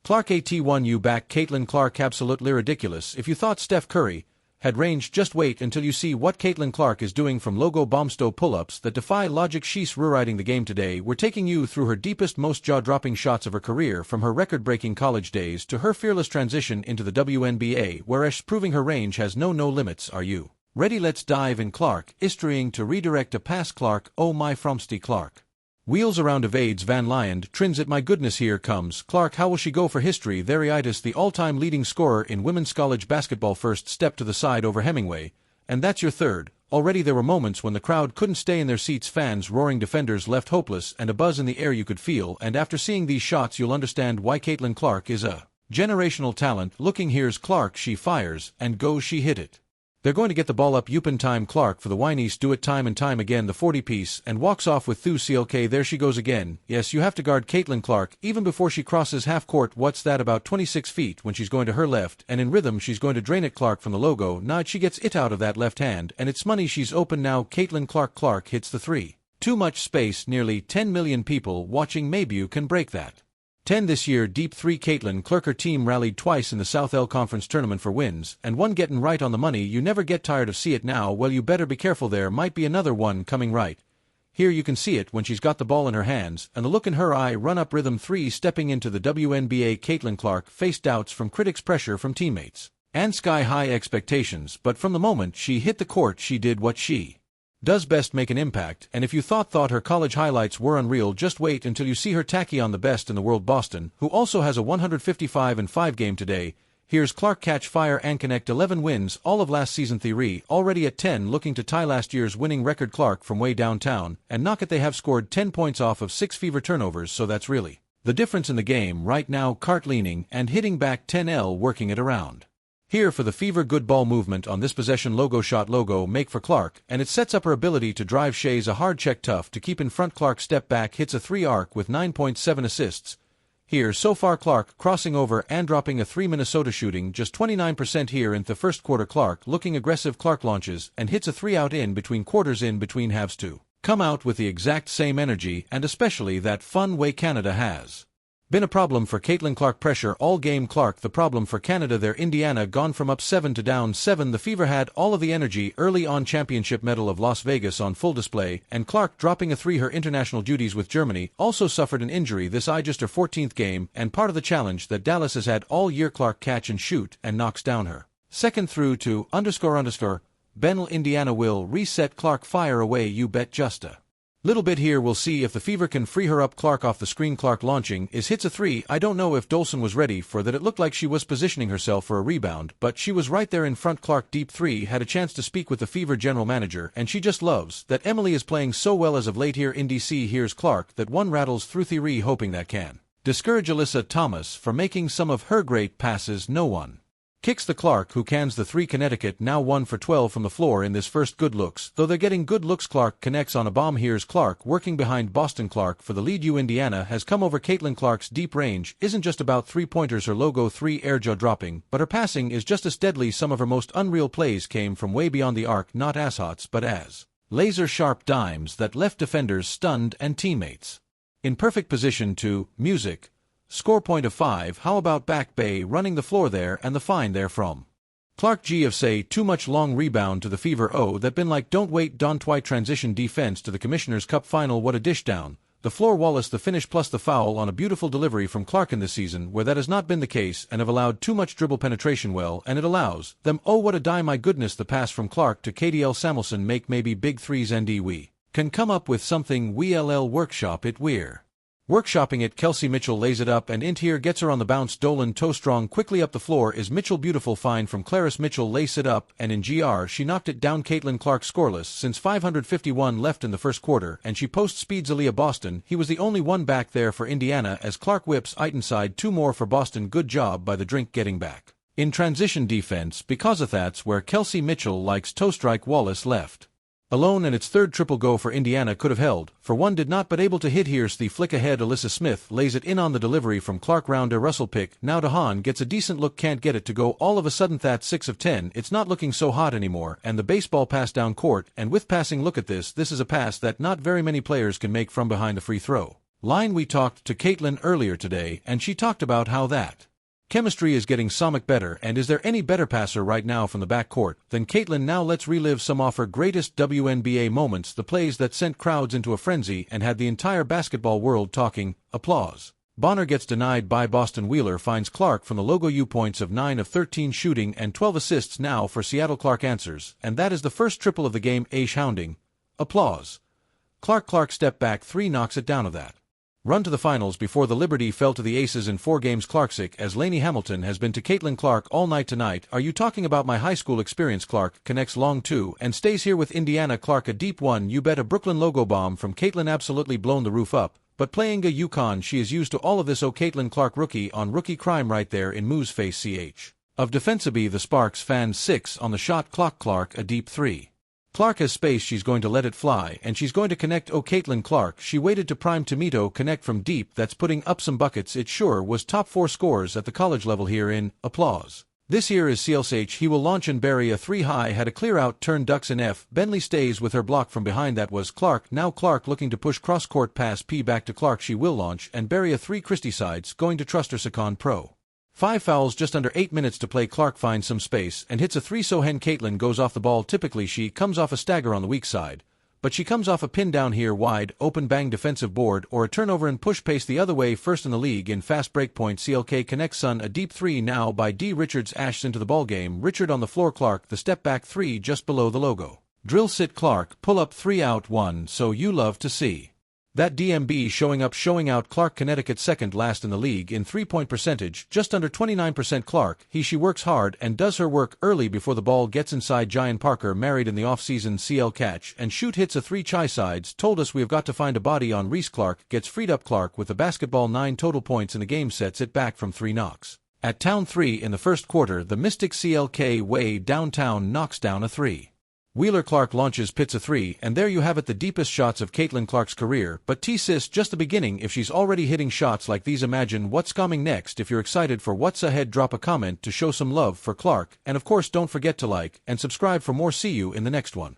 Clark at1U back Caitlin Clark absolutely ridiculous. If you thought Steph Curry had range, just wait until you see what Caitlin Clark is doing from logo bombstow pull-ups that defy logic. She's rewriting the game today. We're taking you through her deepest, most jaw-dropping shots of her career, from her record-breaking college days to her fearless transition into the WNBA, where she's proving her range has no limits. Are you ready? Let's dive in. Clark is trying to redirect a pass. Clark, oh my fromsty Clark. Wheels around, evades Van Lyon, trins it. My goodness, here comes Clark. How will she go for history? Theriitis, the all-time leading scorer in women's college basketball. First step to the side over Hemingway, and that's your third. Already there were moments when the crowd couldn't stay in their seats, fans roaring, defenders left hopeless, and a buzz in the air you could feel. And after seeing these shots you'll understand why Caitlin Clark is a generational talent. Looking, here's Clark, she fires, and goes, she hit it. They're going to get the ball up. Yupin time. Clark for the Whinies, do it time and time again. The 40-piece, and walks off with CLK. There she goes again. Yes, you have to guard Caitlin Clark even before she crosses half court. What's that, about 26 feet when she's going to her left, and in rhythm she's going to drain it. Clark from the logo. Nod, she gets it out of that left hand, and it's money. She's open now. Caitlin Clark. Clark hits the three. Too much space, nearly 10 million people watching. Maybe you can break that. 10 this year. Deep three. Caitlin Clark. Her team rallied twice in the South L Conference tournament for wins, and one getting right on the money. You never get tired of see it now. Well, you better be careful. There might be another one coming right here. You can see it when she's got the ball in her hands, and the look in her eye. Run up rhythm three. Stepping into the WNBA, Caitlin Clark faced doubts from critics, pressure from teammates, and sky-high expectations, but from the moment she hit the court she did what she does best, make an impact. And if you thought her college highlights were unreal, just wait until you see her tacky on the best in the world, Boston, who also has a 155-5 game today. Here's Clark, catch fire and connect. 11 wins all of last season. Theory already at 10, looking to tie last year's winning record. Clark from way downtown, and knock it, they have scored 10 points off of 6 fever turnovers, so that's really the difference in the game right now. Cart leaning and hitting back 10L, working it around. Here for the Fever, good ball movement on this possession. Logo shot, logo make for Clark, and it sets up her ability to drive. Shays a hard check, tough to keep in front. Clark step back, hits a 3 arc with 9.7 assists. Here so far. Clark crossing over and dropping a 3. Minnesota shooting just 29% here in the first quarter. Clark looking aggressive. Clark launches and hits a 3 out in between quarters, in between halves, to come out with the exact same energy, and especially that fun way Canada has been a problem for Caitlin Clark. Pressure all game. Clark the problem for Canada there. Indiana gone from up 7 to down 7. The Fever had all of the energy early on. Championship medal of Las Vegas on full display, and Clark dropping a 3. Her international duties with Germany also suffered an injury. This just her 14th game, and part of the challenge that Dallas has had all year. Clark catch and shoot, and knocks down her second through to __. Benel. Indiana will reset. Clark fire away, you bet. Just a little bit here. We'll see if the Fever can free her up. Clark off the screen. Clark launching hits a 3. I don't know if Dolson was ready for that. It looked like she was positioning herself for a rebound, but she was right there in front. Clark deep 3. Had a chance to speak with the Fever general manager, and she just loves that Emily is playing so well as of late here in DC. Here's Clark, that one rattles through Theory, hoping that can discourage Alyssa Thomas from making some of her great passes. No one kicks the Clark, who cans the 3. Connecticut now 1 for 12 from the floor in this first. Good looks, though they're getting good looks. Clark connects on a bomb. Here's Clark working behind Boston. Clark for the lead. Indiana has come over. Caitlin Clark's deep range isn't just about 3-pointers. Her logo 3 air jaw dropping, but her passing is just as deadly. Some of her most unreal plays came from way beyond the arc, not as hots but as laser-sharp dimes that left defenders stunned and teammates in perfect position to music. Score point of 5. How about Back Bay running the floor there, and the find there from Clark. G of say too much. Long rebound to the Fever. Oh, that been like don't wait. Don Twight transition defense to the Commissioner's Cup final. What a dish down the floor. Wallace the finish plus the foul on a beautiful delivery from Clark in this season, where that has not been the case, and have allowed too much dribble penetration. Well, and it allows them. Oh, what a dime. My goodness, the pass from Clark to KDL Samuelson make maybe big threes, and we can come up with something. WLL workshop it. We're workshopping it. Kelsey Mitchell lays it up and in here, gets her on the bounce. Dolan toe strong quickly up the floor is Mitchell. Beautiful find from Clarice Mitchell. Lace it up, and in GR she knocked it down. Caitlin Clark scoreless since 551 left in the first quarter, and she post speeds Aaliyah Boston. He was the only one back there for Indiana as Clark whips Itenside. 2 more for Boston. Good job by the drink getting back in transition defense, because of that's where Kelsey Mitchell likes toe strike. Wallace left alone, and its third triple go for Indiana could have held for one, did not, but able to hit. Here's the flick ahead. Alyssa Smith lays it in on the delivery from Clark. Round a Russell pick. Now DeHaan gets a decent look, can't get it to go. All of a sudden that's 6 of 10. It's not looking so hot anymore, and the baseball pass down court, and with passing. Look at this. This is a pass that not very many players can make from behind the free throw line. We talked to Caitlin earlier today, and she talked about how that chemistry is getting somic better, and is there any better passer right now from the backcourt than Caitlin? Now let's relive some of her greatest WNBA moments, the plays that sent crowds into a frenzy and had the entire basketball world talking. Applause. Bonner gets denied by Boston. Wheeler finds Clark from the logo. U points of 9 of 13 shooting and 12 assists now for Seattle. Clark answers, and that is the first triple of the game. Ash hounding. Applause. Clark step back 3 knocks it down. Of that run to the finals before the Liberty fell to the Aces in 4 games. Clarksick as Lainey Hamilton has been to Caitlin Clark all night tonight. Are you talking about my high school experience? Clark connects long 2 and stays here with Indiana. Clark a deep 1. You bet. A Brooklyn logo bomb from Caitlin absolutely blown the roof up. But playing a UConn, she is used to all of this. Oh, Caitlin Clark rookie on rookie crime right there in Moo's face. CH of defensively the Sparks fans 6 on the shot clock. Clark a deep 3. Clark has space, she's going to let it fly, and she's going to connect. Oh, Caitlin Clark, she waited to prime Tomito connect from deep. That's putting up some buckets. It sure was top 4 scores at the college level here in applause. This here is CLSH. He will launch and bury a 3 high. Had a clear out turn ducks in F. Bentley stays with her block from behind. That was Clark. Now Clark looking to push cross court pass P back to Clark. She will launch and bury a 3. Christie sides going to trust her. Second pro. 5 fouls, just under 8 minutes to play. Clark finds some space and hits a 3. Sohen Caitlin goes off the ball. Typically she comes off a stagger on the weak side, but she comes off a pin down here. Wide open bang defensive board or a turnover and push pace the other way. First in the league in fast break point. CLK connects Sun a deep 3 now by D. Richards. Ashes into the ball game. Richard on the floor. Clark the step back 3 just below the logo. Drill sit. Clark pull up 3 out 1. So you love to see that. DMB showing out. Clark Connecticut second last in the league in 3-point percentage, just under 29%. Clark, she works hard and does her work early before the ball gets inside. Giant Parker married in the offseason. CL catch and shoot hits a 3. Chai sides told us we have got to find a body on Reese. Clark gets freed up. Clark with the basketball. 9 total points in the game, sets it back from 3 knocks. At town 3 in the first quarter, the Mystic CLK way downtown knocks down a 3. Wheeler Clark launches pits a 3, and there you have it, the deepest shots of Caitlin Clark's career. But T-Sis just the beginning if she's already hitting shots like these. Imagine what's coming next. If you're excited for what's ahead, drop a comment to show some love for Clark, and of course don't forget to like and subscribe for more. See you in the next one.